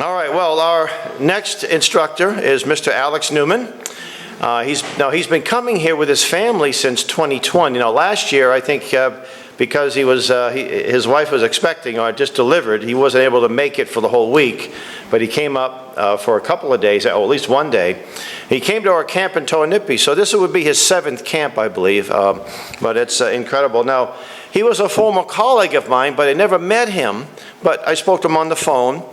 All right, well, our next instructor is Mr. Alex Newman. He's been coming here with his family since 2020. Now, last year, I think because his wife was expecting or just delivered, he wasn't able to make it for the whole week, but he came up for a couple of days, or at least one day. He came to our camp in Toanippi, so this would be his 7th camp, I believe, but it's incredible. Now, he was a former colleague of mine, but I never met him, but I spoke to him on the phone.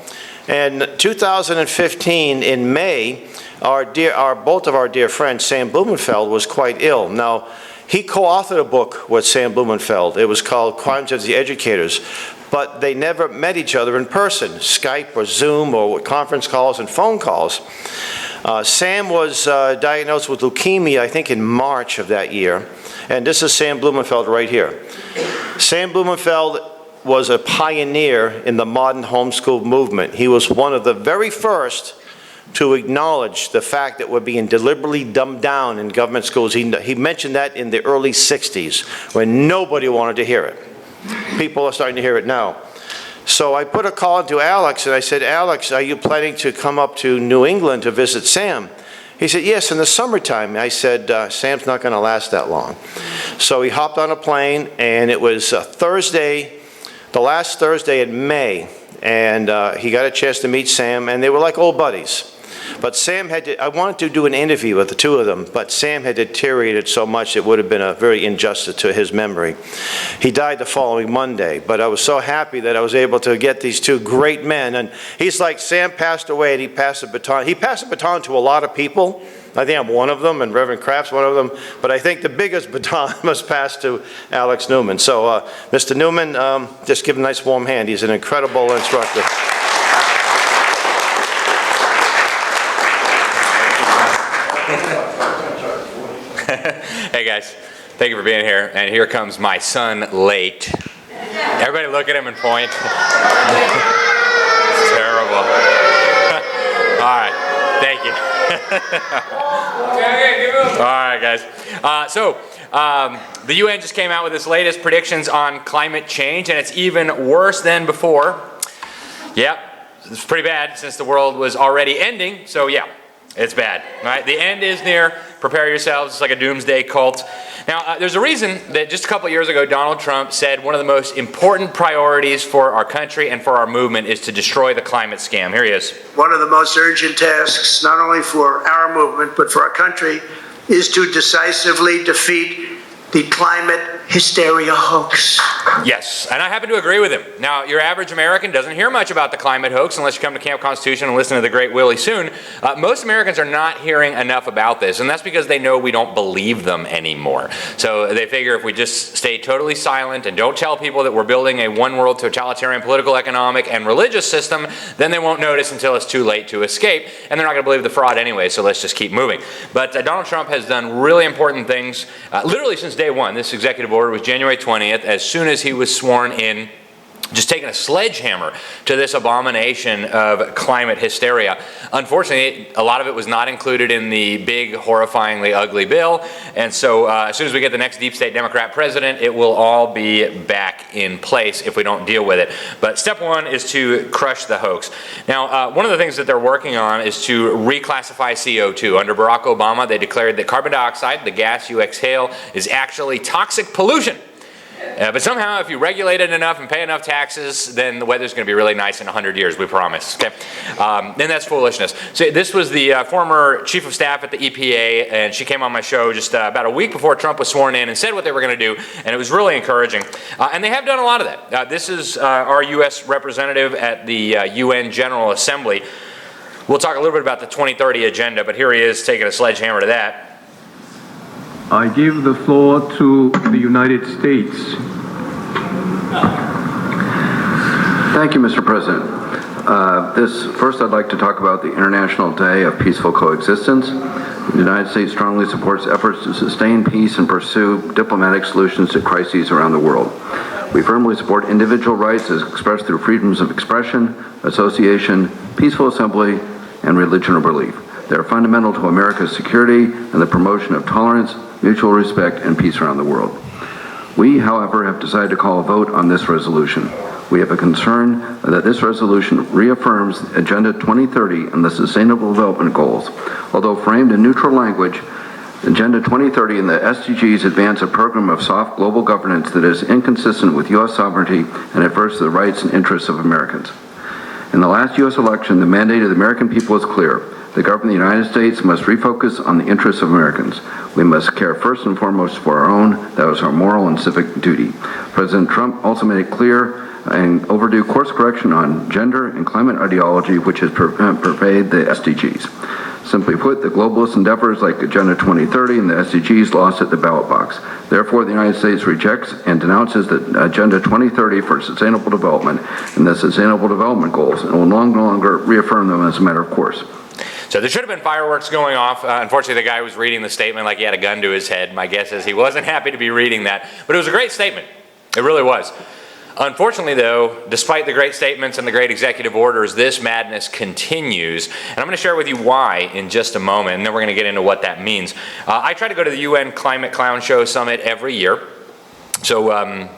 And 2015, in May, both of our dear friends, Sam Blumenfeld, was quite ill. Now, he co-authored a book with Sam Blumenfeld. It was called Crimes of the Educators, but they never met each other in person, Skype or Zoom or conference calls and phone calls. Sam was diagnosed with leukemia, I think, in March of that year. And this is Sam Blumenfeld right here. Sam Blumenfeld was a pioneer in the modern homeschool movement. He was one of the very first to acknowledge the fact that we're being deliberately dumbed down in government schools. He mentioned that in the early 60s when nobody wanted to hear it. People are starting to hear it now. So I put a call to Alex and I said, Alex, are you planning to come up to New England to visit Sam? He said, yes, in the summertime. I said, Sam's not going to last that long. So he hopped on a plane, and it was Thursday, the last Thursday in May, and he got a chance to meet Sam, and they were like old buddies. But Sam I wanted to do an interview with the two of them, but Sam had deteriorated so much it would have been a very injustice to his memory. He died the following Monday, but I was so happy that I was able to get these two great men. And he's like, Sam passed away and he passed the baton. He passed the baton to a lot of people. I think I'm one of them, and Reverend Kraft's one of them. But I think the biggest baton was passed to Alex Newman. So, Mr. Newman, just give him a nice warm hand. He's an incredible instructor. Hey guys, thank you for being here. And here comes my son late. Everybody look at him and point. It's terrible. All right, thank you. All right, guys. The UN just came out with its latest predictions on climate change, and it's even worse than before. Yep, it's pretty bad since the world was already ending, so yeah. It's bad, right? The end is near. Prepare yourselves. It's like a doomsday cult. Now, there's a reason that just a couple years ago, Donald Trump said one of the most important priorities for our country and for our movement is to destroy the climate scam. Here he is. One of the most urgent tasks, not only for our movement, but for our country, is to decisively defeat the climate hysteria hoax. Yes, and I happen to agree with him. Now, your average American doesn't hear much about the climate hoax unless you come to Camp Constitution and listen to the great Willie Soon. Most Americans are not hearing enough about this, and that's because they know we don't believe them anymore. So they figure if we just stay totally silent and don't tell people that we're building a one-world totalitarian political, economic, and religious system, then they won't notice until it's too late to escape, and they're not going to believe the fraud anyway, so let's just keep moving. But Donald Trump has done really important things, literally since day one. This executive order was January 20th. As soon as he was sworn in, just taking a sledgehammer to this abomination of climate hysteria. Unfortunately, a lot of it was not included in the big, horrifyingly ugly bill. And so as soon as we get the next deep state Democrat president, it will all be back in place if we don't deal with it. But step one is to crush the hoax. Now, one of the things that they're working on is to reclassify CO2. Under Barack Obama, they declared that carbon dioxide, the gas you exhale, is actually toxic pollution. But somehow, if you regulate it enough and pay enough taxes, then the weather's going to be really nice in 100 years, we promise. Okay? Then that's foolishness. So this was the former chief of staff at the EPA, and she came on my show just about a week before Trump was sworn in and said what they were going to do, and it was really encouraging. And they have done a lot of that. This is our U.S. representative at the UN General Assembly. We'll talk a little bit about the 2030 agenda, but here he is taking a sledgehammer to that. I give the floor to the United States. Thank you, Mr. President. First, I'd like to talk about the International Day of Peaceful Coexistence. The United States strongly supports efforts to sustain peace and pursue diplomatic solutions to crises around the world. We firmly support individual rights as expressed through freedoms of expression, association, peaceful assembly, and religion or belief. They are fundamental to America's security and the promotion of tolerance, mutual respect, and peace around the world. We, however, have decided to call a vote on this resolution. We have a concern that this resolution reaffirms Agenda 2030 and the Sustainable Development Goals. Although framed in neutral language, Agenda 2030 and the SDGs advance a program of soft global governance that is inconsistent with U.S. sovereignty and adverse to the rights and interests of Americans. In the last U.S. election, the mandate of the American people is clear. The government of the United States must refocus on the interests of Americans. We must care first and foremost for our own. That is our moral and civic duty. President Trump also made it clear and overdue course correction on gender and climate ideology, which has pervaded the SDGs. Simply put, the globalist endeavors like Agenda 2030 and the SDGs lost at the ballot box. Therefore, the United States rejects and denounces the Agenda 2030 for sustainable development and the Sustainable Development Goals, and will no longer reaffirm them as a matter of course. So there should have been fireworks going off. Unfortunately, the guy was reading the statement like he had a gun to his head. My guess is he wasn't happy to be reading that. But it was a great statement. It really was. Unfortunately, though, despite the great statements and the great executive orders, this madness continues. And I'm going to share with you why in just a moment, and then we're going to get into what that means. I try to go to the UN Climate Clown Show Summit every year. So a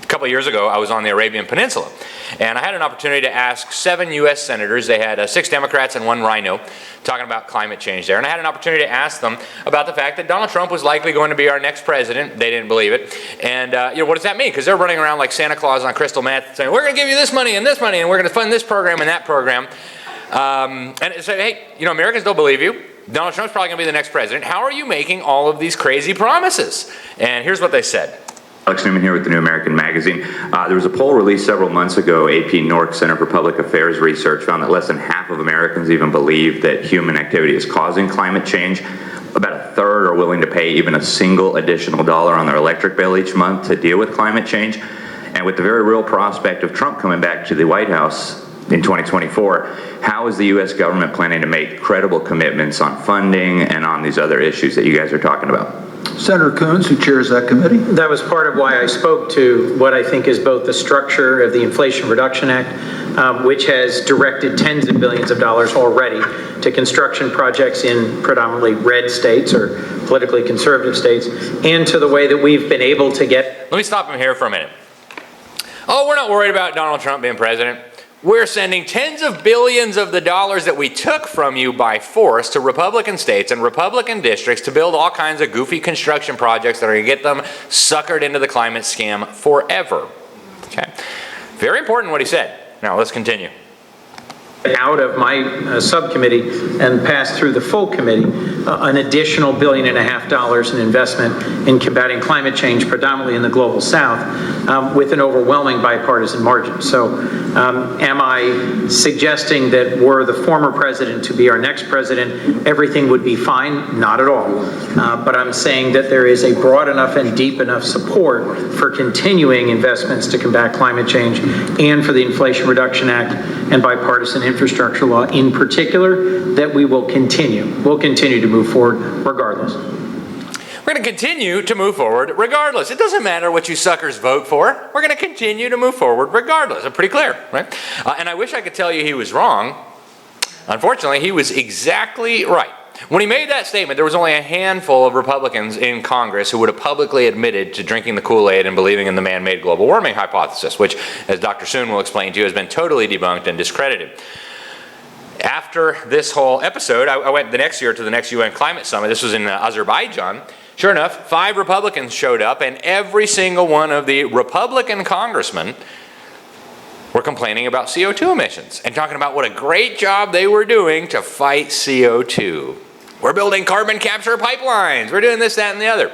couple of years ago, I was on the Arabian Peninsula. And I had an opportunity to ask 7 U.S. senators. They had 6 Democrats and 1 Rhino talking about climate change there. And I had an opportunity to ask them about the fact that Donald Trump was likely going to be our next president. They didn't believe it. And what does that mean? Because they're running around like Santa Claus on crystal meth saying, we're going to give you this money, and we're going to fund this program and that program. And it said, hey, Americans don't believe you. Donald Trump's probably going to be the next president. How are you making all of these crazy promises? And here's what they said. Alex Newman here with the New American Magazine. There was a poll released several months ago. AP Nork Center for Public Affairs Research found that less than half of Americans even believe that human activity is causing climate change. About a third are willing to pay even a single additional dollar on their electric bill each month to deal with climate change. And with the very real prospect of Trump coming back to the White House in 2024, how is the U.S. government planning to make credible commitments on funding and on these other issues that you guys are talking about? Senator Coons, who chairs that committee. That was part of why I spoke to what I think is both the structure of the Inflation Reduction Act, which has directed tens of billions of dollars already to construction projects in predominantly red states or politically conservative states, and to the way that we've been able to get... Let me stop him here for a minute. Oh, we're not worried about Donald Trump being president. We're sending tens of billions of the dollars that we took from you by force to Republican states and Republican districts to build all kinds of goofy construction projects that are going to get them suckered into the climate scam forever. Okay. Very important what he said. Now let's continue. Out of my subcommittee and passed through the full committee an additional $1.5 billion in investment in combating climate change, predominantly in the global south, with an overwhelming bipartisan margin. So am I suggesting that were the former president to be our next president, everything would be fine? Not at all. But I'm saying that there is a broad enough and deep enough support for continuing investments to combat climate change and for the Inflation Reduction Act and bipartisan infrastructure law in particular, that we will continue. We'll continue to move forward regardless. We're going to continue to move forward regardless. It doesn't matter what you suckers vote for. We're going to continue to move forward regardless. I'm pretty clear, right? And I wish I could tell you he was wrong. Unfortunately, he was exactly right. When he made that statement, there was only a handful of Republicans in Congress who would have publicly admitted to drinking the Kool-Aid and believing in the man-made global warming hypothesis, which, as Dr. Soon will explain to you, has been totally debunked and discredited. After this whole episode, I went the next year to the next UN Climate Summit. This was in Azerbaijan. Sure enough, 5 Republicans showed up, and every single one of the Republican congressmen were complaining about CO2 emissions and talking about what a great job they were doing to fight CO2. We're building carbon capture pipelines. We're doing this, that, and the other.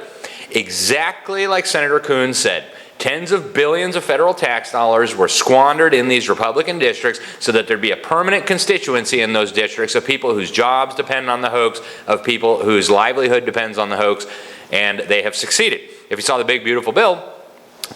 Exactly like Senator Coons said. Tens of billions of federal tax dollars were squandered in these Republican districts so that there'd be a permanent constituency in those districts of people whose jobs depend on the hoax, of people whose livelihood depends on the hoax, and they have succeeded. If you saw the big, beautiful bill,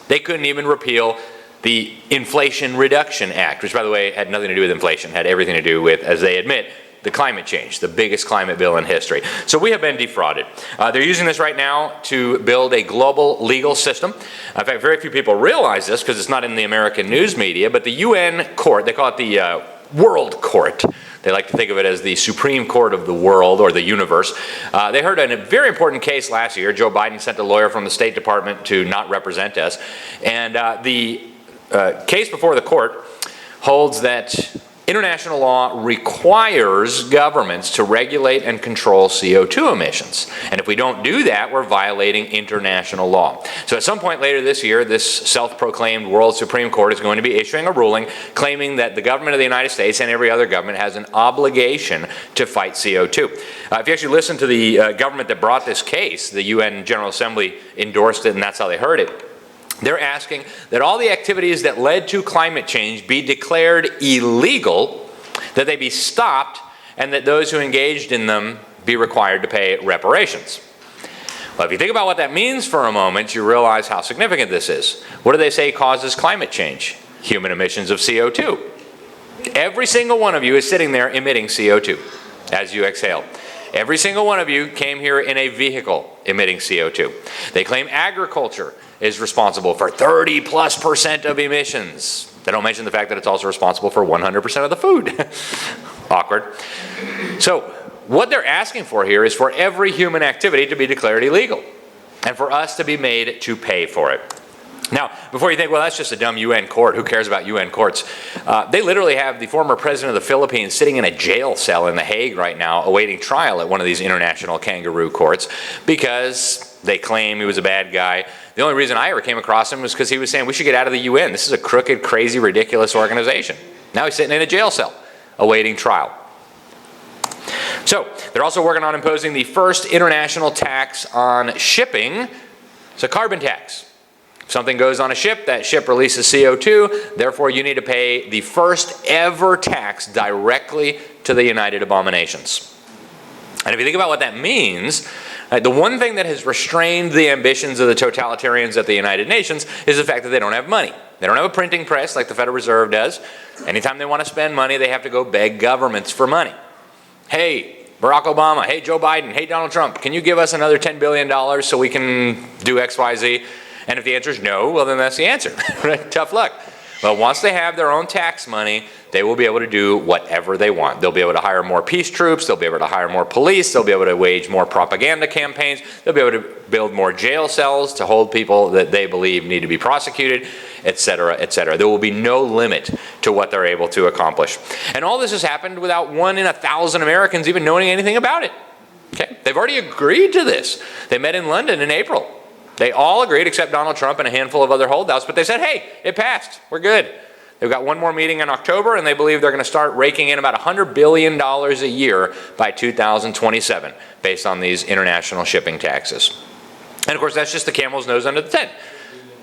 they couldn't even repeal the Inflation Reduction Act, which, by the way, had nothing to do with inflation, had everything to do with, as they admit, the climate change, the biggest climate bill in history. So we have been defrauded. They're using this right now to build a global legal system. In fact, very few people realize this because it's not in the American news media, but the UN court, they call it the World Court, They like to think of it as the Supreme Court of the world or the universe. They heard a very important case last year. Joe Biden sent a lawyer from the State Department to not represent us. And the case before the court holds that international law requires governments to regulate and control CO2 emissions. And if we don't do that, we're violating international law. So at some point later this year, this self-proclaimed World Supreme Court is going to be issuing a ruling claiming that the government of the United States and every other government has an obligation to fight CO2. If you actually listen to the government that brought this case, the UN General Assembly endorsed it, and that's how they heard it. They're asking that all the activities that led to climate change be declared illegal, that they be stopped, and that those who engaged in them be required to pay reparations. Well, if you think about what that means for a moment, you realize how significant this is. What do they say causes climate change? Human emissions of CO2. Every single one of you is sitting there emitting CO2 as you exhale. Every single one of you came here in a vehicle emitting CO2. They claim agriculture is responsible for 30+% of emissions. They don't mention the fact that it's also responsible for 100% of the food. Awkward. So what they're asking for here is for every human activity to be declared illegal and for us to be made to pay for it. Now, before you think, well, that's just a dumb UN court, who cares about UN courts? They literally have the former president of the Philippines sitting in a jail cell in The Hague right now awaiting trial at one of these international kangaroo courts because they claim he was a bad guy. The only reason I ever came across him was because he was saying we should get out of the UN. This is a crooked, crazy, ridiculous organization. Now he's sitting in a jail cell awaiting trial. So they're also working on imposing the first international tax on shipping. It's a carbon tax. If something goes on a ship, that ship releases CO2, therefore you need to pay the first ever tax directly to the United Abominations. And if you think about what that means, the one thing that has restrained the ambitions of the totalitarians at the United Nations is the fact that they don't have money. They don't have a printing press like the Federal Reserve does. Anytime they want to spend money, they have to go beg governments for money. Hey, Barack Obama, hey, Joe Biden, hey, Donald Trump, can you give us another $10 billion so we can do X, Y, Z? And if the answer is no, well, then that's the answer. Right? Tough luck. But once they have their own tax money, they will be able to do whatever they want. They'll be able to hire more peace troops. They'll be able to hire more police. They'll be able to wage more propaganda campaigns. They'll be able to build more jail cells to hold people that they believe need to be prosecuted, et cetera, et cetera. There will be no limit to what they're able to accomplish. And all this has happened without 1 in 1,000 Americans even knowing anything about it. Okay? They've already agreed to this. They met in London in April. They all agreed except Donald Trump and a handful of other holdouts, but they said, hey, it passed. We're good. They've got one more meeting in October, and they believe they're going to start raking in about $100 billion a year by 2027, based on these international shipping taxes. And of course, that's just the camel's nose under the tent.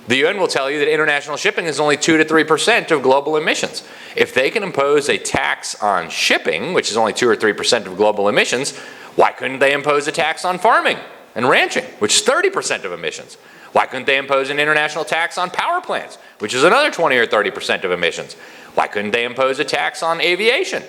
The UN will tell you that international shipping is only 2 to 3% of global emissions. If they can impose a tax on shipping, which is only 2 or 3% of global emissions, why couldn't they impose a tax on farming and ranching, which is 30% of emissions? Why couldn't they impose an international tax on power plants, which is another 20 or 30% of emissions? Why couldn't they impose a tax on aviation?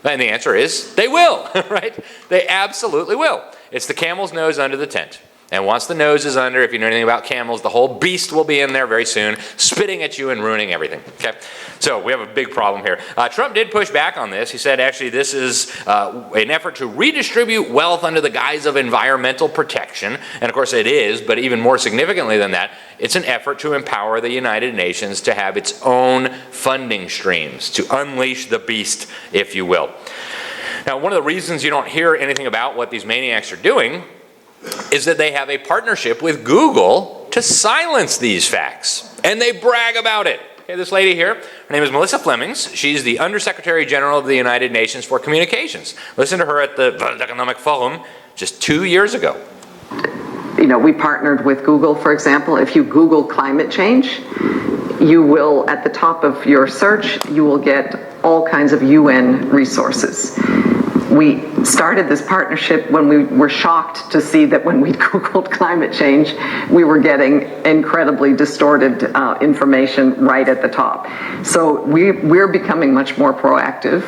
And the answer is they will, right? They absolutely will. It's the camel's nose under the tent. And once the nose is under, if you know anything about camels, the whole beast will be in there very soon, spitting at you and ruining everything. Okay? So we have a big problem here. Trump did push back on this. He said, actually, this is an effort to redistribute wealth under the guise of environmental protection. And of course it is, but even more significantly than that, it's an effort to empower the United Nations to have its own funding streams, to unleash the beast, if you will. Now, one of the reasons you don't hear anything about what these maniacs are doing is that they have a partnership with Google to silence these facts. And they brag about it. Okay, this lady here, her name is Melissa Flemings. She's the Undersecretary General of the United Nations for Communications. Listen to her at the World Economic Forum just 2 years ago. You know, we partnered with Google, for example. If you Google climate change, you will, at the top of your search, you will get all kinds of UN resources. We started this partnership when we were shocked to see that when we Googled climate change, we were getting incredibly distorted information right at the top. So we're becoming much more proactive.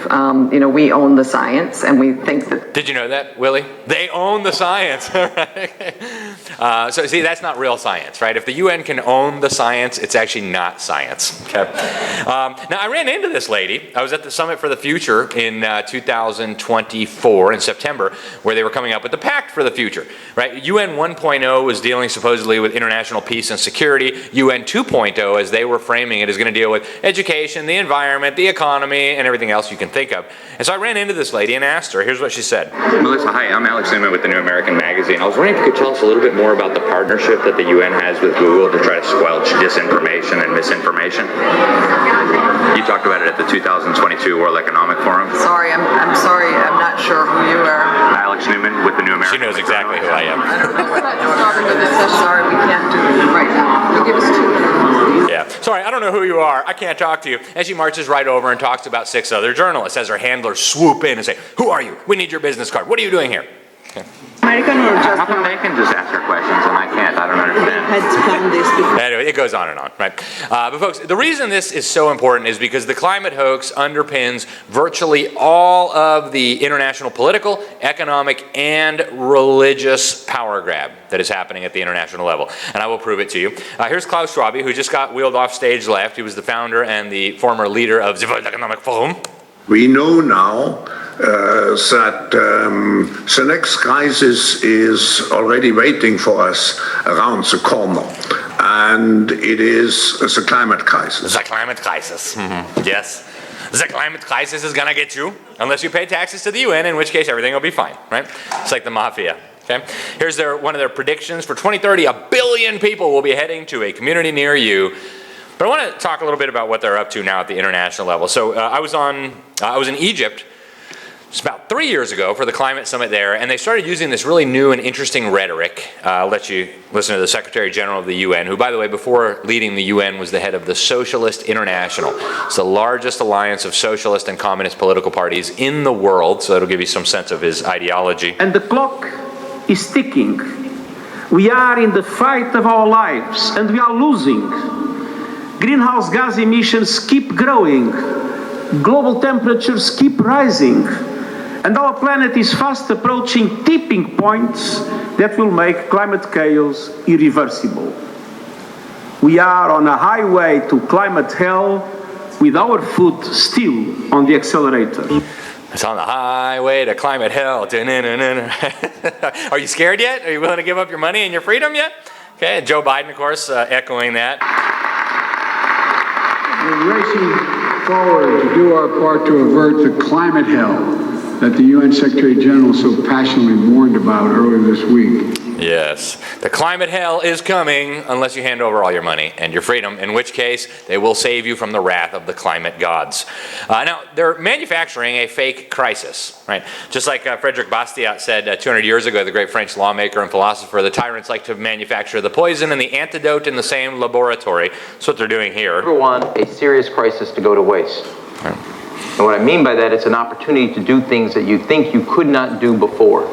We own the science, and we think that... Did you know that, Willie? They own the science. So see, that's not real science, right? If the UN can own the science, it's actually not science. Okay. Now, I ran into this lady. I was at the Summit for the Future in 2024 in September, where they were coming up with the Pact for the Future, right? UN 1.0 was dealing supposedly with international peace and security. UN 2.0, as they were framing it, is going to deal with education, the environment, the economy, and everything else you can think of. And so I ran into this lady and asked her. Here's what she said. Melissa, hi, I'm Alex Newman with the New American Magazine. I was wondering if you could tell us a little bit more about the partnership that the UN has with Google to try to squelch disinformation and misinformation. You talked about it at the 2022 World Economic Forum. Sorry, I'm sorry, I'm not sure who you are. Alex Newman with the New American. She knows exactly who I am. I don't know. Sorry, we can't do it right now. You'll give us 2 minutes. Yeah. Sorry, I don't know who you are. I can't talk to you. And she marches right over and talks to about 6 other journalists as her handlers swoop in and say, who are you? We need your business card. What are you doing here? Okay. American or just... How come they can just ask her questions and I can't? I don't understand. Had planned this before. Anyway, it goes on and on, right? But folks, the reason this is so important is because the climate hoax underpins virtually all of the international political, economic, and religious power grab that is happening at the international level. And I will prove it to you. Here's Klaus Schwab, who just got wheeled off stage left. He was the founder and the former leader of the World Economic Forum. We know now that the next crisis is already waiting for us around the corner, and it is the climate crisis. The climate crisis. Mm-hmm. Yes. The climate crisis is going to get you, unless you pay taxes to the UN, in which case everything will be fine, right? It's like the mafia. Okay. Here's one of their predictions. For 2030, 1 billion people will be heading to a community near you. But I want to talk a little bit about what they're up to now at the international level. So I was in Egypt just about 3 years ago for the climate summit there, and they started using this really new and interesting rhetoric. I'll let you listen to the Secretary General of the UN, who, by the way, before leading the UN, was the head of the Socialist International. It's the largest alliance of socialist and communist political parties in the world, so that'll give you some sense of his ideology. And the clock is ticking. We are in the fight of our lives, and we are losing. Greenhouse gas emissions keep growing, global temperatures keep rising, and our planet is fast approaching tipping points that will make climate chaos irreversible. We are on a highway to climate hell with our foot still on the accelerator. It's on the highway to climate hell. Are you scared yet? Are you willing to give up your money and your freedom yet? Okay, Joe Biden, of course, echoing that. We're racing forward to do our part to avert the climate hell that the UN Secretary General so passionately warned about earlier this week. Yes, the climate hell is coming unless you hand over all your money and your freedom, in which case they will save you from the wrath of the climate gods. Now, they're manufacturing a fake crisis, right? Just like Frederick Bastiat said 200 years ago, the great French lawmaker and philosopher, the tyrants like to manufacture the poison and the antidote in the same laboratory. That's what they're doing here. Never want a serious crisis to go to waste. Right. And what I mean by that, it's an opportunity to do things that you think you could not do before.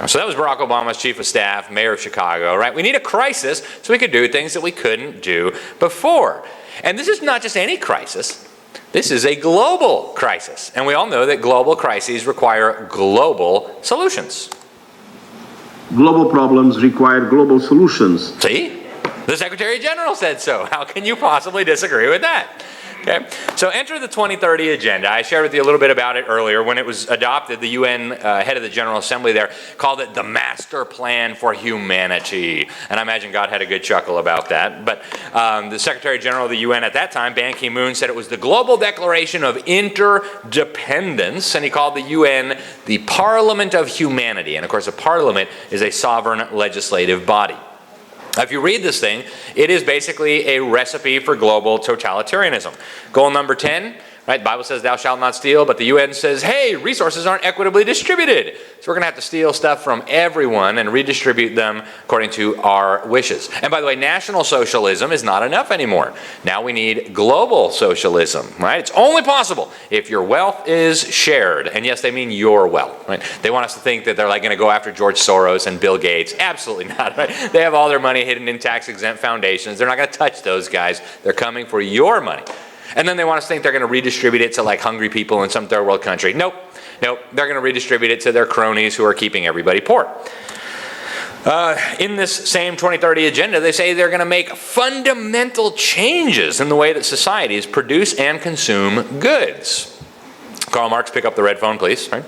So that was Barack Obama's chief of staff, mayor of Chicago, right? We need a crisis so we could do things that we couldn't do before. And this is not just any crisis. This is a global crisis. And we all know that global crises require global solutions. Global problems require global solutions. See? The Secretary General said so. How can you possibly disagree with that? Okay, so enter the 2030 agenda. I shared with you a little bit about it earlier. When it was adopted, the UN head of the General Assembly there called it the Master Plan for Humanity. And I imagine God had a good chuckle about that. But the Secretary General of the UN at that time, Ban Ki-moon, said it was the Global Declaration of Interdependence. And he called the UN the Parliament of Humanity. And of course, a parliament is a sovereign legislative body. If you read this thing, it is basically a recipe for global totalitarianism. Goal number 10, Right? The Bible says thou shalt not steal, but the UN says, hey, resources aren't equitably distributed. So we're going to have to steal stuff from everyone and redistribute them according to our wishes. And by the way, national socialism is not enough anymore. Now we need global socialism, right? It's only possible if your wealth is shared. And yes, they mean your wealth, right? They want us to think that they're like going to go after George Soros and Bill Gates. Absolutely not, right? They have all their money hidden in tax-exempt foundations. They're not going to touch those guys. They're coming for your money. And then they want us to think they're going to redistribute it to like hungry people in some third world country. Nope. They're going to redistribute it to their cronies who are keeping everybody poor. In this same 2030 agenda, they say they're going to make fundamental changes in the way that societies produce and consume goods. Karl Marx, pick up the red phone, please. Right?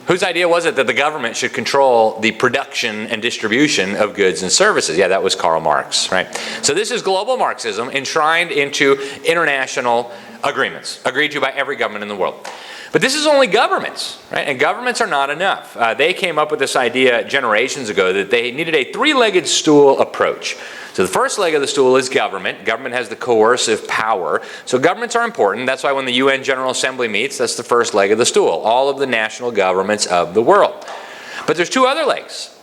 Whose idea was it that the government should control the production and distribution of goods and services? Yeah, that was Karl Marx, right? So this is global Marxism enshrined into international agreements, agreed to by every government in the world. But this is only governments, right? And governments are not enough. They came up with this idea generations ago that they needed a three-legged stool approach. So the first leg of the stool is government. Government has the coercive power. So governments are important. That's why when the UN General Assembly meets, that's the first leg of the stool. All of the national governments of the world. But there's two other legs.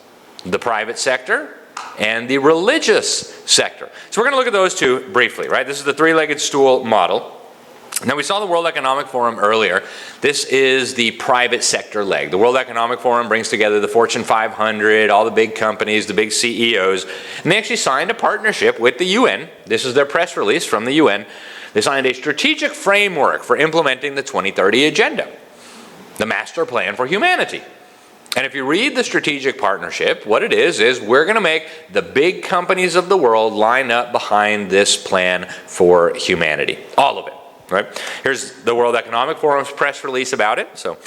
The private sector and the religious sector. So we're going to look at those two briefly, right? This is the three-legged stool model. Now, we saw the World Economic Forum earlier. This is the private sector leg. The World Economic Forum brings together the Fortune 500, all the big companies, the big CEOs, and they actually signed a partnership with the UN. This is their press release from the UN. They signed a strategic framework for implementing the 2030 Agenda, the master plan for humanity. And if you read the strategic partnership, what it is we're going to make the big companies of the world line up behind this plan for humanity. All of it. Right? Here's the World Economic Forum's press release about it. So,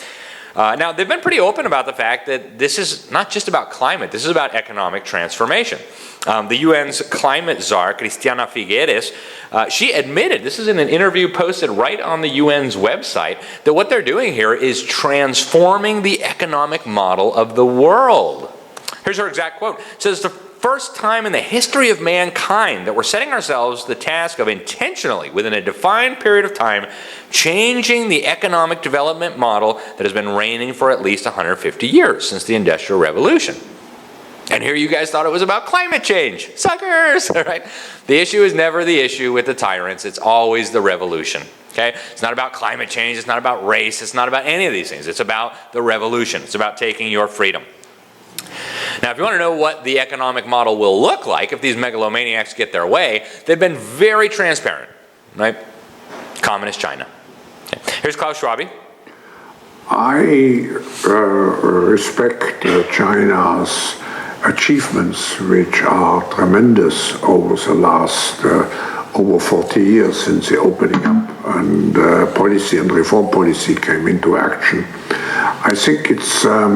now, they've been pretty open about the fact that this is not just about climate. This is about economic transformation. The UN's climate czar, Christiana Figueres, she admitted, this is in an interview posted right on the UN's website, that what they're doing here is transforming the economic model of the world. Here's her exact quote. It says, the first time in the history of mankind that we're setting ourselves the task of intentionally, within a defined period of time, changing the economic development model that has been reigning for at least 150 years since the Industrial Revolution. And here you guys thought it was about climate change. Suckers! All right? The issue is never the issue with the tyrants. It's always the revolution. Okay? It's not about climate change. It's not about race. It's not about any of these things. It's about the revolution. It's about taking your freedom. Now, if you want to know what the economic model will look like if these megalomaniacs get their way, they've been very transparent, right? Communist China. Okay. Here's Klaus Schwab. I respect China's achievements, which are tremendous over the last over 40 years since the opening up and policy and reform policy came into action. I think it's a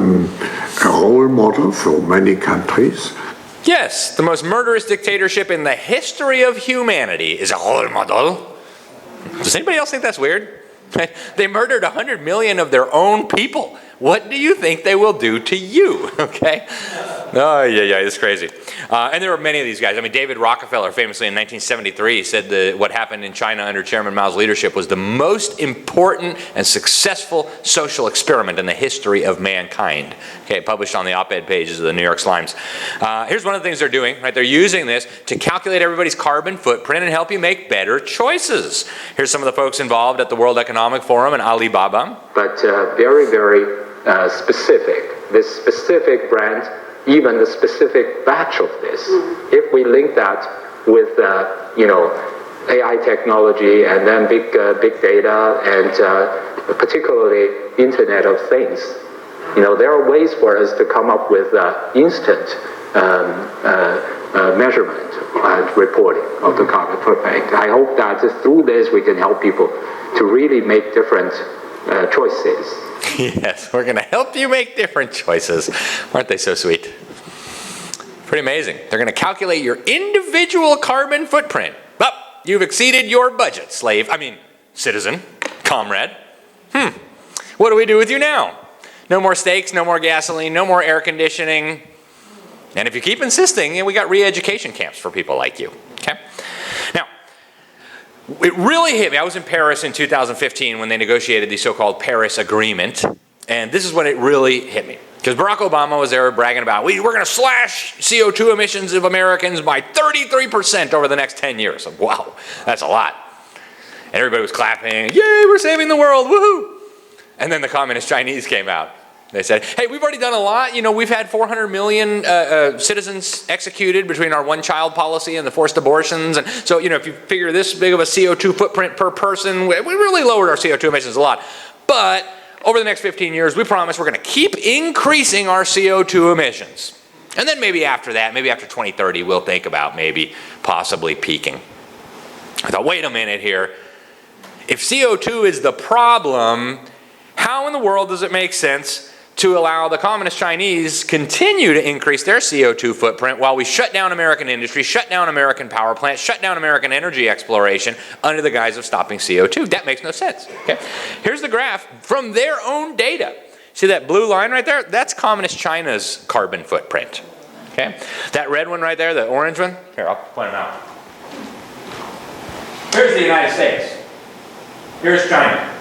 role model for many countries. Yes, the most murderous dictatorship in the history of humanity is a role model. Does anybody else think that's weird? They murdered 100 million of their own people. What do you think they will do to you? Okay? Oh, yeah, it's crazy. And there were many of these guys. I mean, David Rockefeller famously in 1973 said that what happened in China under Chairman Mao's leadership was the most important and successful social experiment in the history of mankind. Okay, published on the op-ed pages of the New York Slimes. Here's one of the things they're doing, right? They're using this to calculate everybody's carbon footprint and help you make better choices. Here's some of the folks involved at the World Economic Forum and Alibaba. But very, very specific. This specific brand, even the specific batch of this, if we link that with, AI technology and then big data and particularly Internet of Things, there are ways for us to come up with instant measurement and reporting of the carbon footprint. I hope that through this we can help people to really make different choices. Yes, we're going to help you make different choices. Aren't they so sweet? Pretty amazing. They're going to calculate your individual carbon footprint. Well, you've exceeded your budget, citizen, comrade. What do we do with you now? No more steaks, no more gasoline, no more air conditioning. And if you keep insisting, we got re-education camps for people like you. Okay? Now, it really hit me. I was in Paris in 2015 when they negotiated the so-called Paris Agreement, and this is when it really hit me. Because Barack Obama was there bragging about, we're going to slash CO2 emissions of Americans by 33% over the next 10 years. So, wow, that's a lot. And everybody was clapping, yay, we're saving the world, woohoo! And then the Communist Chinese came out. They said, hey, we've already done a lot. You know, we've had 400 million citizens executed between our one-child policy and the forced abortions. And so, you know, if you figure this big of a CO2 footprint per person, we really lowered our CO2 emissions a lot. But over the next 15 years, we promise we're going to keep increasing our CO2 emissions. And then maybe after that, maybe after 2030, we'll think about maybe possibly peaking. I thought, wait a minute here. If CO2 is the problem, how in the world does it make sense to allow the Communist Chinese continue to increase their CO2 footprint while we shut down American industry, shut down American power plants, shut down American energy exploration under the guise of stopping CO2? That makes no sense. Okay? Here's the graph from their own data. See that blue line right there? That's Communist China's carbon footprint. Okay? That red one right there, the orange one, here, I'll point them out. Here's the United States. Here's China.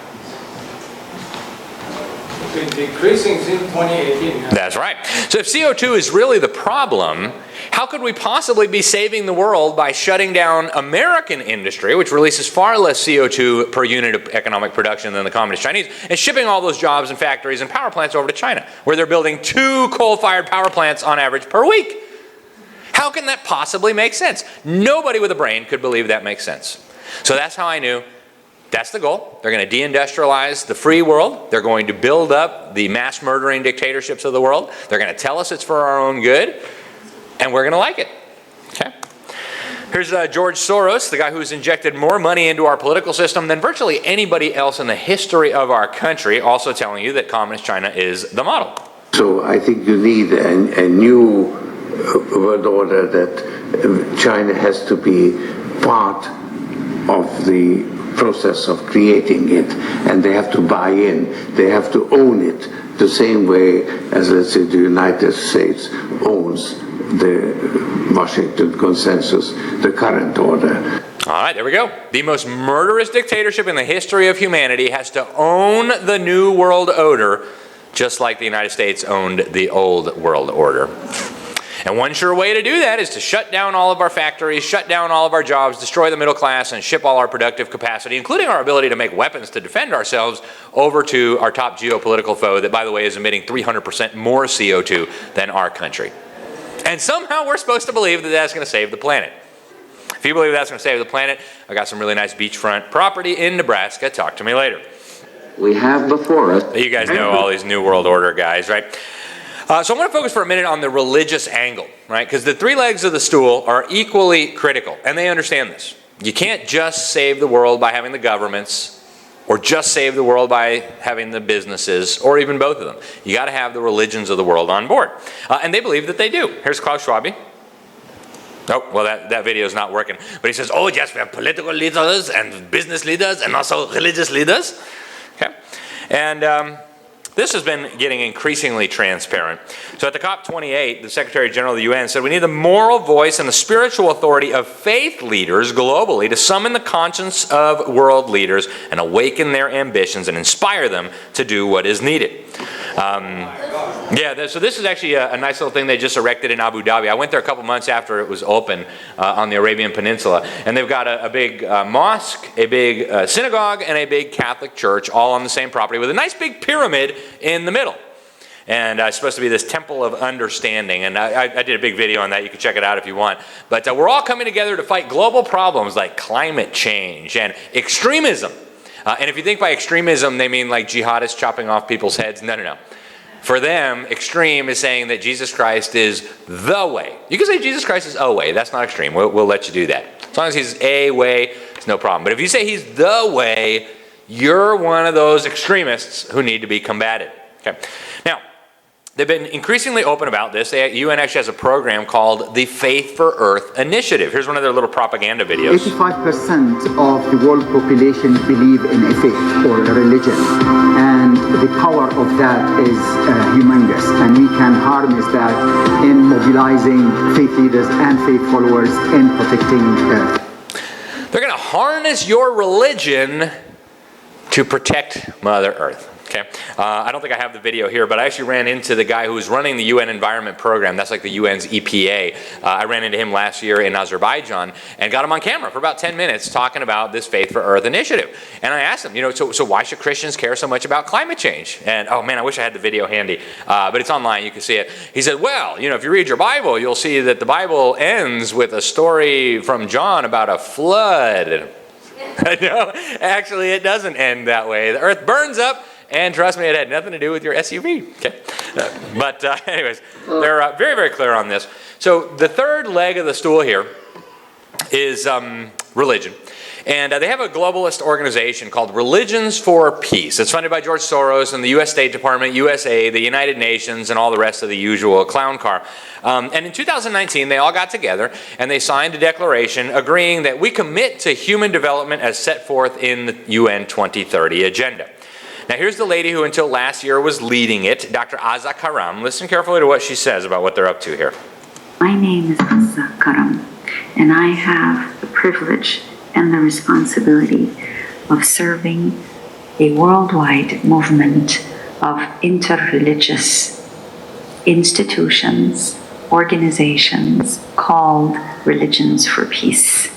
It's been decreasing since 2018. That's right. So if CO2 is really the problem, how could we possibly be saving the world by shutting down American industry, which releases far less CO2 per unit of economic production than the Communist Chinese, and shipping all those jobs and factories and power plants over to China, where they're building 2 coal-fired power plants on average per week? How can that possibly make sense? Nobody with a brain could believe that makes sense. So that's how I knew that's the goal. They're going to deindustrialize the free world. They're going to build up the mass murdering dictatorships of the world. They're going to tell us it's for our own good, and we're going to like it. Okay? Here's George Soros, the guy who's injected more money into our political system than virtually anybody else in the history of our country, also telling you that Communist China is the model. So I think you need a new world order that China has to be part of the process of creating it, and they have to buy in, they have to own it the same way as, let's say, the United States owns the Washington Consensus, the current order. All right, there we go. The most murderous dictatorship in the history of humanity has to own the New World Order, just like the United States owned the Old World Order. And one sure way to do that is to shut down all of our factories, shut down all of our jobs, destroy the middle class, and ship all our productive capacity, including our ability to make weapons to defend ourselves, over to our top geopolitical foe that, by the way, is emitting 300% more CO2 than our country. And somehow we're supposed to believe that that's going to save the planet. If you believe that's going to save the planet, I got some really nice beachfront property in Nebraska. Talk to me later. We have before us... You guys know all these New World Order guys, right? So I want to focus for a minute on the religious angle, right? Because the 3 legs of the stool are equally critical, and they understand this. You can't just save the world by having the governments, or just save the world by having the businesses, or even both of them. You got to have the religions of the world on board. And they believe that they do. Here's Klaus Schwab. Oh, well, that video is not working. But he says, oh, yes, we have political leaders and business leaders and also religious leaders. Okay? And this has been getting increasingly transparent. So at the COP28, the Secretary General of the UN said we need the moral voice and the spiritual authority of faith leaders globally to summon the conscience of world leaders and awaken their ambitions and inspire them to do what is needed. So this is actually a nice little thing they just erected in Abu Dhabi. I went there a couple months after it was open on the Arabian Peninsula. And they've got a big mosque, a big synagogue, and a big Catholic church all on the same property with a nice big pyramid in the middle. And it's supposed to be this temple of understanding. And I did a big video on that. You can check it out if you want. But we're all coming together to fight global problems like climate change and extremism. And if you think by extremism, they mean like jihadists chopping off people's heads. No. For them, extreme is saying that Jesus Christ is the way. You can say Jesus Christ is a way. That's not extreme. We'll let you do that. As long as he's a way, it's no problem. But if you say he's the way, you're one of those extremists who need to be combated. Okay. Now, they've been increasingly open about this. The UN actually has a program called the Faith for Earth Initiative. Here's one of their little propaganda videos. 85% of the world population believe in a faith or a religion. And the power of that is humongous. And we can harness that in mobilizing faith leaders and faith followers in protecting Earth. They're going to harness your religion to protect Mother Earth. Okay, I don't think I have the video here, but I actually ran into the guy who was running the UN Environment Program. That's like the UN's EPA. I ran into him last year in Azerbaijan and got him on camera for about 10 minutes talking about this Faith for Earth initiative. And I asked him, you know, so why should Christians care so much about climate change? And oh man, I wish I had the video handy, but it's online. You can see it. He said, well, you know, if you read your Bible, you'll see that the Bible ends with a story from John about a flood. No, actually, it doesn't end that way. The earth burns up. And trust me, it had nothing to do with your SUV. Okay, but anyways, they're very, very clear on this. So the third leg of the stool here is religion. And they have a globalist organization called Religions for Peace. It's funded by George Soros and the U.S. State Department, USA, the United Nations, and all the rest of the usual clown car. And in 2019, they all got together and they signed a declaration agreeing that we commit to human development as set forth in the UN 2030 agenda. Now here's the lady who until last year was leading it, Dr. Azza Karam. Listen carefully to what she says about what they're up to here. My name is Azza Karam, and I have the privilege and the responsibility of serving a worldwide movement of interreligious institutions, organizations called Religions for Peace.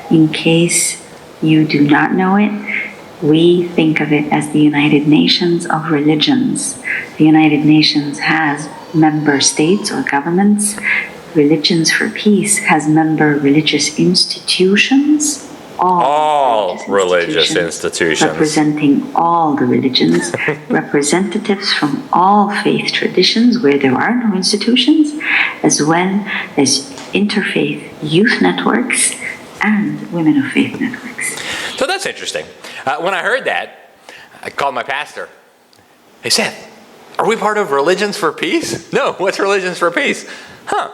In case you do not know it, we think of it as the United Nations of Religions. The United Nations has member states or governments. Religions for Peace has member religious institutions. All religious institutions. Representing all the religions. Representatives from all faith traditions where there are no institutions, as well as interfaith youth networks and women of faith networks. So that's interesting. When I heard that, I called my pastor. Hey, Seth, are we part of Religions for Peace? No, what's Religions for Peace? Huh.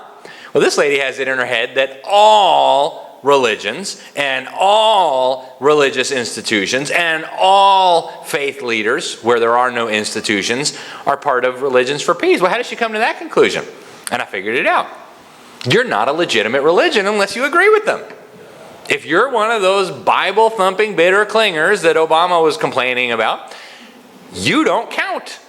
Well, this lady has it in her head that all religions and all religious institutions and all faith leaders, where there are no institutions, are part of Religions for Peace. Well, how did she come to that conclusion? And I figured it out. You're not a legitimate religion unless you agree with them. If you're one of those Bible-thumping bitter clingers that Obama was complaining about, you don't count.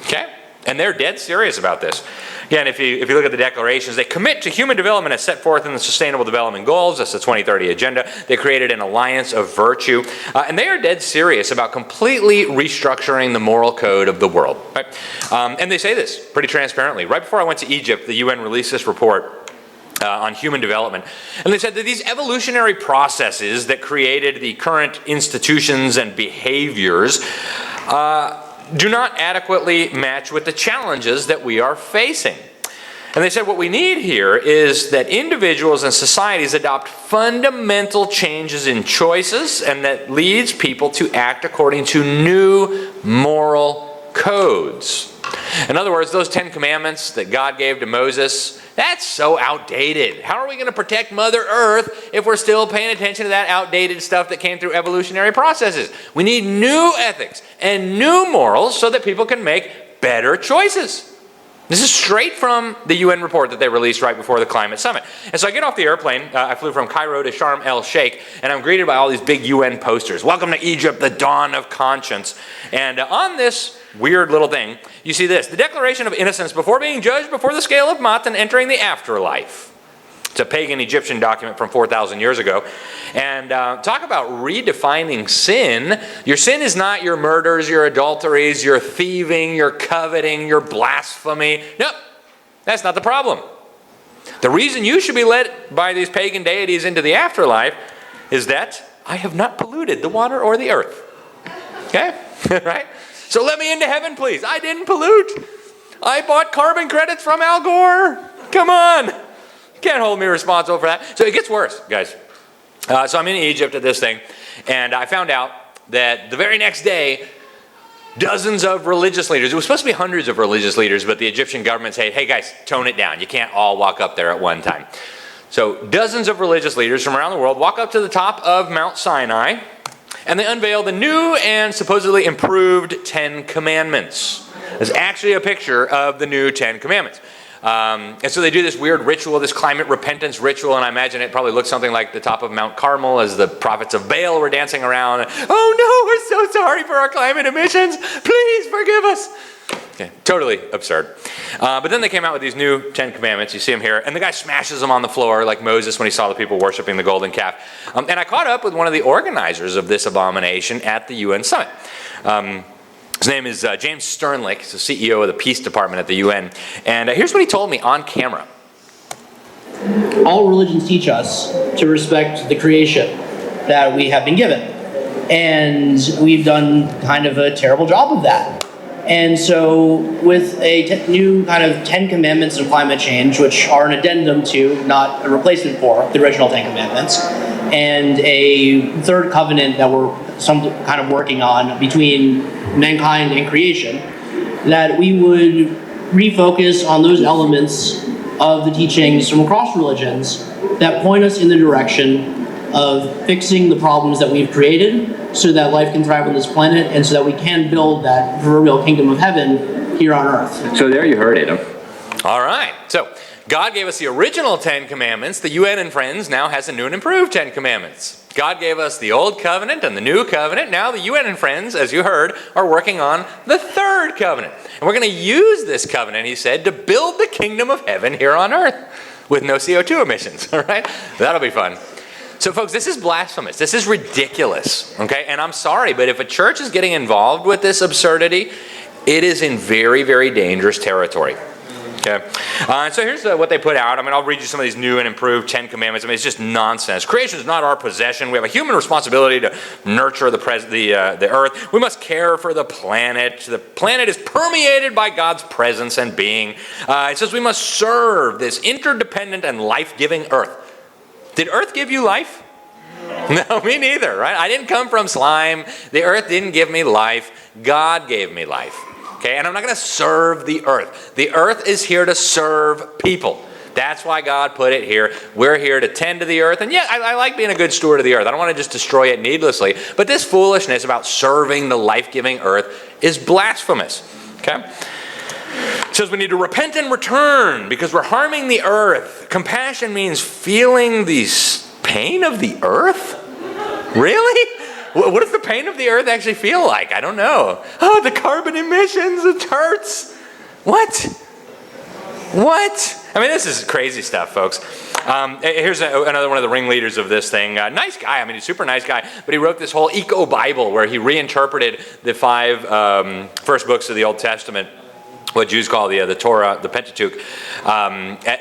Okay? And they're dead serious about this. Again, if you look at the declarations, they commit to human development as set forth in the Sustainable Development Goals. That's the 2030 agenda. They created an alliance of virtue. And they are dead serious about completely restructuring the moral code of the world. Right? And they say this pretty transparently. Right before I went to Egypt, the UN released this report on human development. And they said that these evolutionary processes that created the current institutions and behaviors do not adequately match with the challenges that we are facing. And they said what we need here is that individuals and societies adopt fundamental changes in choices, and that leads people to act according to new moral codes. In other words, those 10 commandments that God gave to Moses, that's so outdated. How are we going to protect Mother Earth if we're still paying attention to that outdated stuff that came through evolutionary processes? We need new ethics and new morals so that people can make better choices. This is straight from the UN report that they released right before the climate summit. And so I get off the airplane, I flew from Cairo to Sharm el-Sheikh, and I'm greeted by all these big UN posters. Welcome to Egypt, the dawn of conscience. And on this weird little thing, you see this: the Declaration of Innocence before being judged before the scale of Ma'at and entering the afterlife. It's a pagan Egyptian document from 4,000 years ago. And talk about redefining sin. Your sin is not your murders, your adulteries, your thieving, your coveting, your blasphemy. Nope, that's not the problem. The reason you should be led by these pagan deities into the afterlife is that I have not polluted the water or the earth. Okay? Right? So let me into heaven, please. I didn't pollute. I bought carbon credits from Al Gore. Come on. Can't hold me responsible for that. So it gets worse, guys. So I'm in Egypt at this thing, and I found out that the very next day, dozens of religious leaders, it was supposed to be hundreds of religious leaders, but the Egyptian government said, hey guys, tone it down. You can't all walk up there at one time. So dozens of religious leaders from around the world walk up to the top of Mount Sinai, and they unveil the new and supposedly improved 10 Commandments. There's actually a picture of the new 10 Commandments. And so they do this weird ritual, this climate repentance ritual, and I imagine it probably looks something like the top of Mount Carmel as the prophets of Baal were dancing around. Oh no, we're so sorry for our climate emissions. Please forgive us. Okay, totally absurd. But then they came out with these new 10 commandments. You see them here. And the guy smashes them on the floor like Moses when he saw the people worshiping the golden calf. And I caught up with one of the organizers of this abomination at the UN summit. His name is James Sternlich. He's the CEO of the Peace Department at the UN. And here's what he told me on camera. All religions teach us to respect the creation that we have been given. And we've done kind of a terrible job of that. And so with a new kind of 10 commandments of climate change, which are an addendum to, not a replacement for, the original 10 commandments, and a third covenant that we're some kind of working on between mankind and creation, that we would refocus on those elements of the teachings from across religions that point us in the direction of fixing the problems that we've created so that life can thrive on this planet and so that we can build that proverbial kingdom of heaven here on earth. So there you heard it. All right. So God gave us the original 10 commandments. The UN and Friends now has a new and improved 10 commandments. God gave us the old covenant and the new covenant. Now the UN and Friends, as you heard, are working on the third covenant. And we're going to use this covenant, he said, to build the kingdom of heaven here on earth with no CO2 emissions. All right? That'll be fun. So folks, this is blasphemous. This is ridiculous, okay? And I'm sorry, but if a church is getting involved with this absurdity, it is in very, very dangerous territory, okay? So here's what they put out. I mean, I'll read you some of these new and improved 10 commandments. I mean, it's just nonsense. Creation is not our possession. We have a human responsibility to nurture the earth. We must care for the planet. The planet is permeated by God's presence and being. It says we must serve this interdependent and life-giving earth. Did earth give you life? No, me neither, right? I didn't come from slime. The earth didn't give me life. God gave me life. Okay, and I'm not going to serve the earth. The earth is here to serve people. That's why God put it here. We're here to tend to the earth. And yeah, I like being a good steward of the earth. I don't want to just destroy it needlessly. But this foolishness about serving the life-giving earth is blasphemous. Okay? It says we need to repent and return because we're harming the earth. Compassion means feeling the pain of the earth? Really? What does the pain of the earth actually feel like? I don't know. Oh, the carbon emissions, it hurts. What? I mean, this is crazy stuff, folks. Here's another one of the ringleaders of this thing. Nice guy. I mean, he's a super nice guy. But he wrote this whole eco-Bible where he reinterpreted the 5 first books of the Old Testament, what Jews call the Torah, the Pentateuch,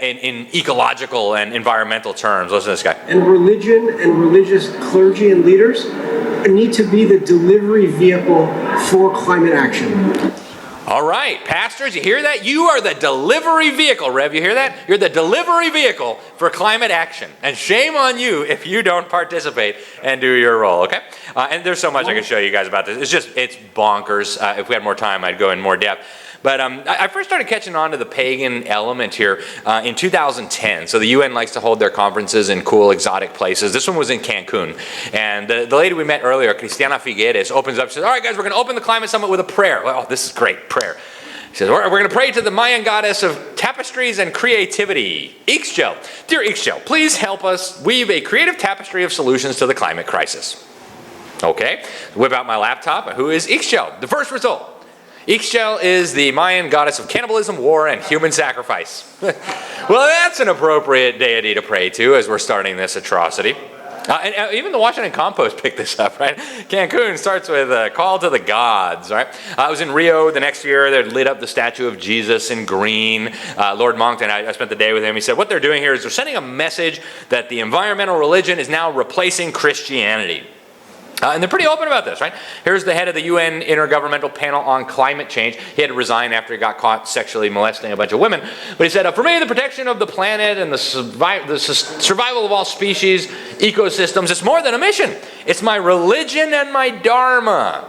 in ecological and environmental terms. Listen to this guy. And religion and religious clergy and leaders need to be the delivery vehicle for climate action. All right, pastors, you hear that? You are the delivery vehicle, Rev. You hear that? You're the delivery vehicle for climate action. And shame on you if you don't participate and do your role, okay? And there's so much I can show you guys about this. It's bonkers. If we had more time, I'd go in more depth. But I first started catching on to the pagan element here in 2010. So the UN likes to hold their conferences in cool, exotic places. This one was in Cancun. And the lady we met earlier, Cristiana Figueres, opens up and says, all right, guys, we're going to open the climate summit with a prayer. Oh, this is great, prayer. She says, we're going to pray to the Mayan goddess of tapestries and creativity, Ixchel. Dear Ixchel, please help us weave a creative tapestry of solutions to the climate crisis. Okay, whip out my laptop. Who is Ixchel? The first result. Ixchel is the Mayan goddess of cannibalism, war, and human sacrifice. Well, that's an appropriate deity to pray to as we're starting this atrocity. And even the Washington Compost picked this up, right? Cancun starts with a call to the gods, right? I was in Rio the next year. They lit up the statue of Jesus in green. Lord Monckton, I spent the day with him. He said, what they're doing here is they're sending a message that the environmental religion is now replacing Christianity. And they're pretty open about this, right? Here's the head of the UN Intergovernmental Panel on Climate Change. He had to resign after he got caught sexually molesting a bunch of women. But he said, for me, the protection of the planet and the survival of all species, ecosystems, it's more than a mission. It's my religion and my dharma.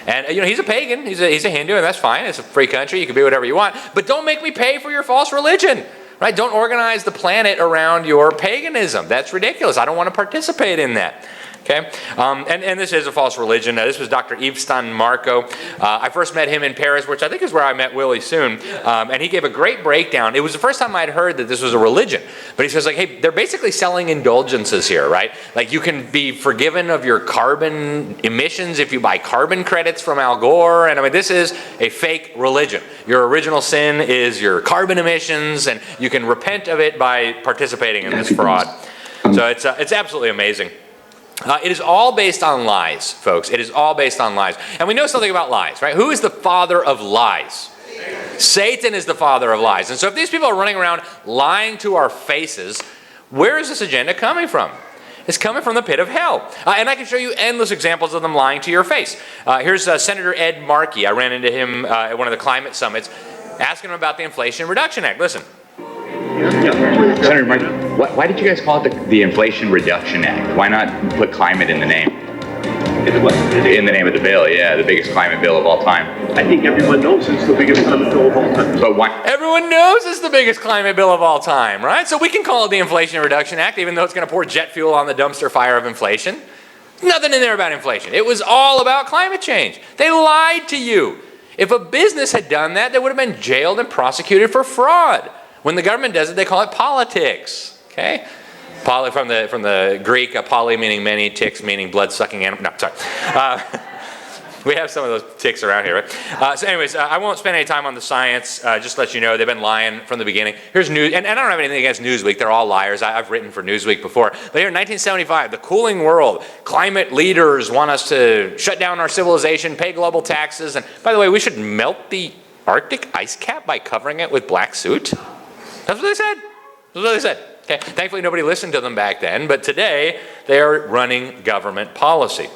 And, he's a pagan. He's a Hindu, and that's fine. It's a free country. You can be whatever you want. But don't make me pay for your false religion. right? Don't organize the planet around your paganism. That's ridiculous. I don't want to participate in that. Okay, and this is a false religion. This was Dr. Yves Stan Marco. I first met him in Paris, which I think is where I met Willie Soon, and he gave a great breakdown. It was the first time I'd heard that this was a religion. But he says, like, hey, they're basically selling indulgences here, right? Like, you can be forgiven of your carbon emissions if you buy carbon credits from Al Gore. And I mean, this is a fake religion. Your original sin is your carbon emissions, and you can repent of it by participating in this fraud. So it's absolutely amazing. It is all based on lies, folks. It is all based on lies. And we know something about lies, right? Who is the father of lies? Satan is the father of lies. And so if these people are running around lying to our faces, where is this agenda coming from? It's coming from the pit of hell. And I can show you endless examples of them lying to your face. Here's Senator Ed Markey. I ran into him at one of the climate summits, asking him about the Inflation Reduction Act. Listen. Senator Markey, why did you guys call it the Inflation Reduction Act? Why not put climate in the name? In the name of the bill, yeah, the biggest climate bill of all time. I think everyone knows it's the biggest climate bill of all time. But why? Everyone knows it's the biggest climate bill of all time, right? So we can call it the Inflation Reduction Act, even though it's going to pour jet fuel on the dumpster fire of inflation. Nothing in there about inflation. It was all about climate change. They lied to you. If a business had done that, they would have been jailed and prosecuted for fraud. When the government does it, they call it politics. Okay, poly from the Greek, poly meaning many, ticks meaning blood-sucking animal. No, sorry. We have some of those ticks around here, right? So anyways, I won't spend any time on the science. Just to let you know, they've been lying from the beginning. Here's news, and I don't have anything against Newsweek. They're all liars. I've written for Newsweek before. But here in 1975, the cooling world, climate leaders want us to shut down our civilization, pay global taxes, and by the way, we should melt the Arctic ice cap by covering it with black soot. That's what they said. That's what they said. Okay. Thankfully, nobody listened to them back then, but today they are running government policy.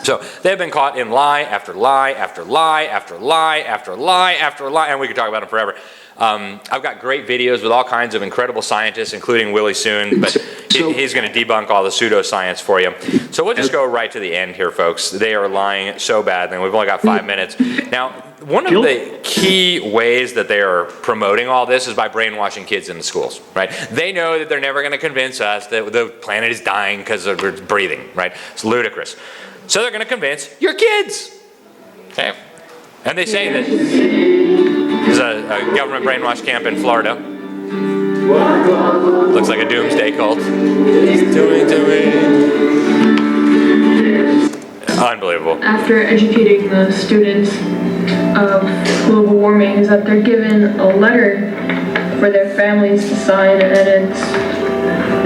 So they've been caught in lie after lie after lie after lie after lie after lie, and we could talk about them forever. I've got great videos with all kinds of incredible scientists, including Willie Soon, but he's going to debunk all the pseudoscience for you. So we'll just go right to the end here, folks. They are lying so bad, and we've only got 5 minutes. Now, one of the key ways that they are promoting all this is by brainwashing kids in the schools, right? They know that they're never going to convince us that the planet is dying because we're breathing, right? It's ludicrous. So they're going to convince your kids, okay? And they say that there's a government brainwash camp in Florida. Looks like a doomsday cult. It's doing to me. Unbelievable. After educating the students of global warming is that they're given a letter for their families to sign, and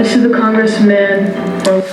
this is the congressman.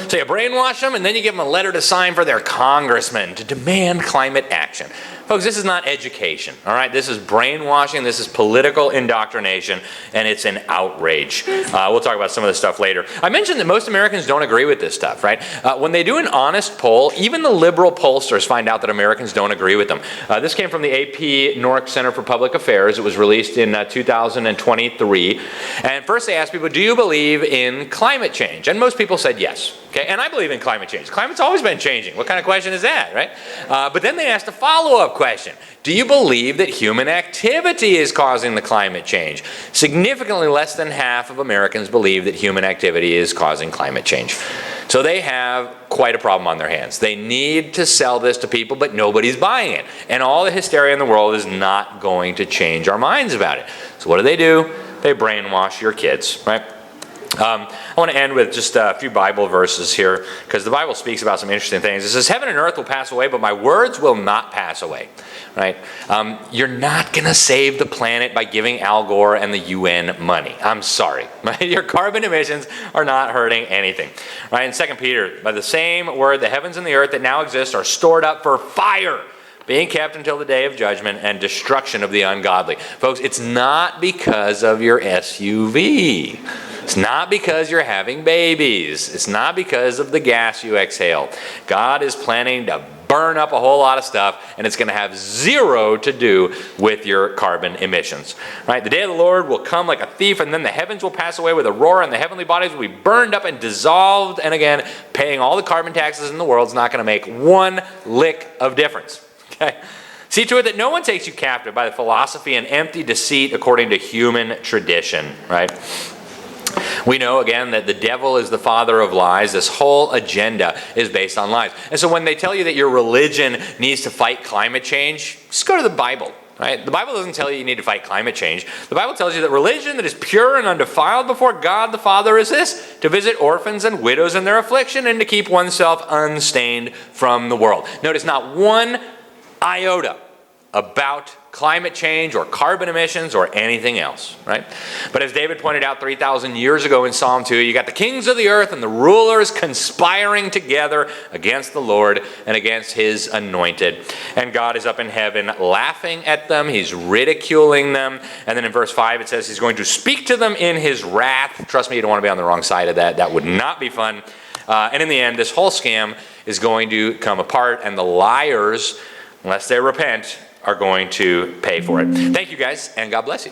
So you brainwash them, and then you give them a letter to sign for their congressman to demand climate action. Folks, this is not education, all right? This is brainwashing, this is political indoctrination, and it's an outrage. We'll talk about some of this stuff later. I mentioned that most Americans don't agree with this stuff, right? When they do an honest poll, even the liberal pollsters find out that Americans don't agree with them. This came from the AP Nork Center for Public Affairs. It was released in 2023. And first they asked people, do you believe in climate change? And most people said yes. Okay, and I believe in climate change. Climate's always been changing. What kind of question is that, right? But then they asked a follow-up question. Do you believe that human activity is causing the climate change? Significantly less than half of Americans believe that human activity is causing climate change. So they have quite a problem on their hands. They need to sell this to people, but nobody's buying it. And all the hysteria in the world is not going to change our minds about it. So what do? They brainwash your kids, right? I want to end with just a few Bible verses here, because the Bible speaks about some interesting things. It says, heaven and earth will pass away, but my words will not pass away, right? You're not going to save the planet by giving Al Gore and the UN money. I'm sorry, right? Your carbon emissions are not hurting anything, right? In 2 Peter, by the same word, the heavens and the earth that now exist are stored up for fire, being kept until the day of judgment and destruction of the ungodly. Folks, it's not because of your SUV. It's not because you're having babies. It's not because of the gas you exhale. God is planning to burn up a whole lot of stuff, and it's going to have zero to do with your carbon emissions. Right? The day of the Lord will come like a thief, and then the heavens will pass away with a roar, and the heavenly bodies will be burned up and dissolved. And again, paying all the carbon taxes in the world is not going to make one lick of difference. Okay? See to it that no one takes you captive by the philosophy and empty deceit according to human tradition, right? We know, again, that the devil is the father of lies. This whole agenda is based on lies. And so when they tell you that your religion needs to fight climate change, just go to the Bible, right? The Bible doesn't tell you need to fight climate change. The Bible tells you that religion that is pure and undefiled before God the Father is this: to visit orphans and widows in their affliction and to keep oneself unstained from the world. Notice not one iota about climate change or carbon emissions or anything else, right? But as David pointed out 3,000 years ago in Psalm 2, you got the kings of the earth and the rulers conspiring together against the Lord and against his anointed. And God is up in heaven laughing at them. He's ridiculing them. And then in verse 5 it says he's going to speak to them in his wrath. Trust me, you don't want to be on the wrong side of that. That would not be fun. And in the end, this whole scam is going to come apart, and the liars, unless they repent, are going to pay for it. Thank you guys, and God bless you.